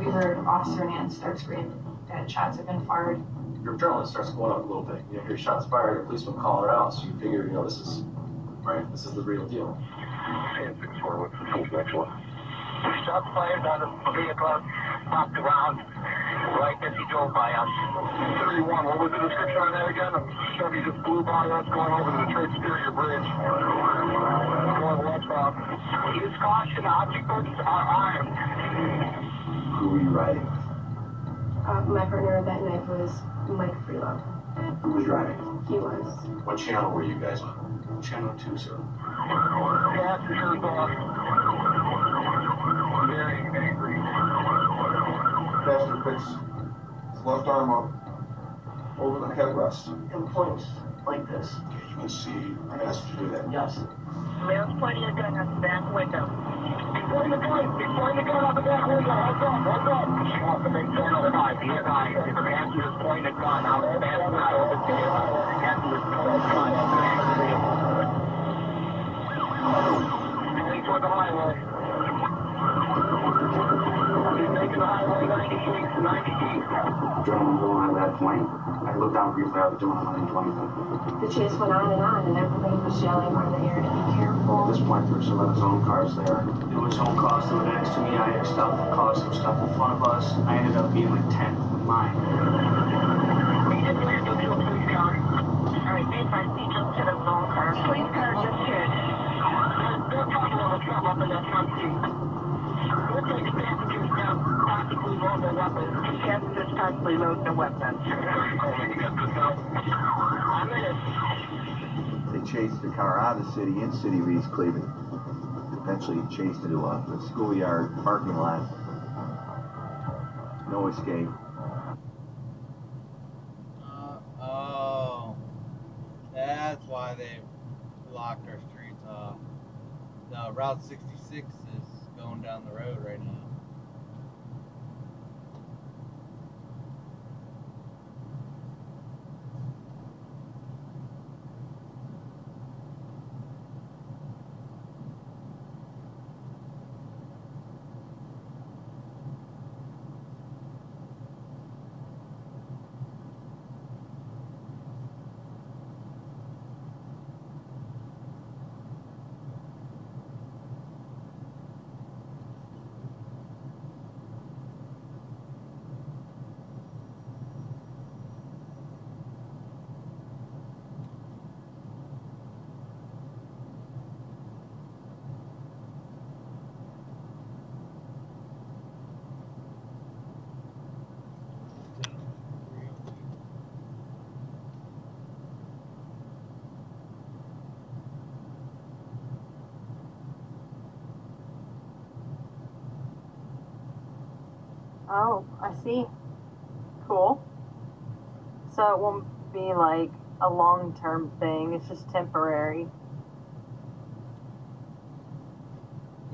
we heard Officer Nance start screaming that shots have been fired. Your adrenaline starts going up a little bit. You hear shots fired, a policeman calling her out, so you figure, this is the real deal. 6-4, what's the next one? Shots fired out of the vehicle, popped around, right as he drove by us. 31, what was the description on that again? A Chevy just blew by us going over to the Church Superior Bridge. Going westbound. Use caution, occupants are armed. Who were you riding with? My partner that night was Mike Freelow. Who was driving? He was. What channel were you guys on? Channel 2, sir. Passengers off. Very angry. Pastor picks his left arm up over the headrest And points like this. Okay, you can see our passenger do that. Yes. Man's pointing a gun at the back window. He's pointing the gun! He's pointing the gun out the back window! Heads up! Heads up! Off the big channel 5, BNI. The passenger's pointing a gun out the back window of the vehicle. The passenger's pointing a gun at the back of the vehicle. Heading toward the highway. He's making the highway 90 feet. Adrenaline going on at that point. I looked down briefly at the doing 120. The chase went on, and everybody was yelling on the air to be careful. At this point, there were some of his own cars there. There was home cars that were next to me. I had stuff, caused some stuff in front of us. I ended up being like 10th with mine. We just landed to a police car. Alright, be advised, he jumped to the wrong car. Police car just hit. There's trouble on the truck up in that front seat. We'll take the passengers down, possibly load their weapons. Passengers possibly loading their weapons. I'm in it. They chased the car out of the city in City of East Cleveland. Eventually chased into a schoolyard parking lot. No escape. Oh, that's why they blocked our streets off. No, Route 66 is going down the road right now. Oh, I see. Cool. So it won't be like a long-term thing. It's just temporary.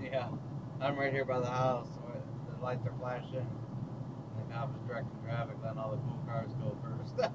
Yeah, I'm right here by the house. So the lights are flashing. And the cop is directing traffic, letting all the cool cars go first.